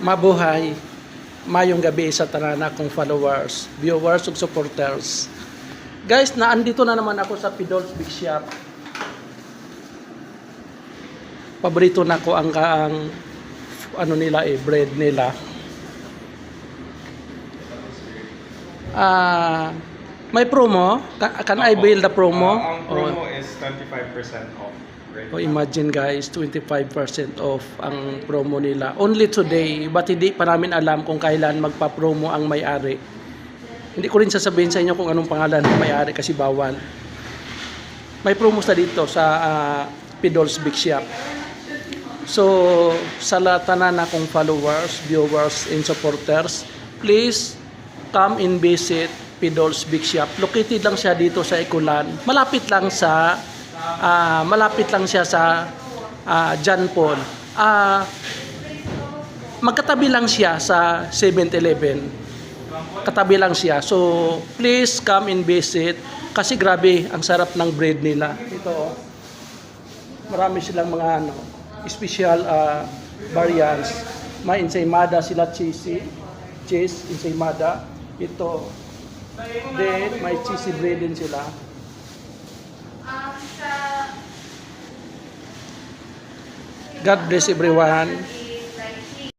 Mabuhay, mayong gabi sa tanan akong followers, viewers ug supporters. Guys, naandito na naman ako sa Pidol's Big Shop. Paborito na ko ang ano nila bread nila. May promo? Can I build the promo? Ang promo is 25% off. Imagine guys, 25% off ang promo nila. Only today, but hindi pa namin alam kung kailan magpa-promo ang may-ari. Hindi ko rin sasabihin sa inyo kung anong pangalan ng may-ari kasi bawal. May promo sa dito sa Pidol's Big Shop. So, sa tanan akong followers, viewers, and supporters, please come and visit Pidol's Big Shop. Located lang siya dito sa Ikulan. Malapit lang siya sa John Paul. Magkatabi lang siya sa 7-Eleven. Katabi lang siya. So, please come and visit. Kasi grabe, ang sarap ng bread nila. Ito, marami silang mga special variants. May ensaymada sila, cheese, ensaymada. Ito, then may cheesy bread din sila. God bless everyone.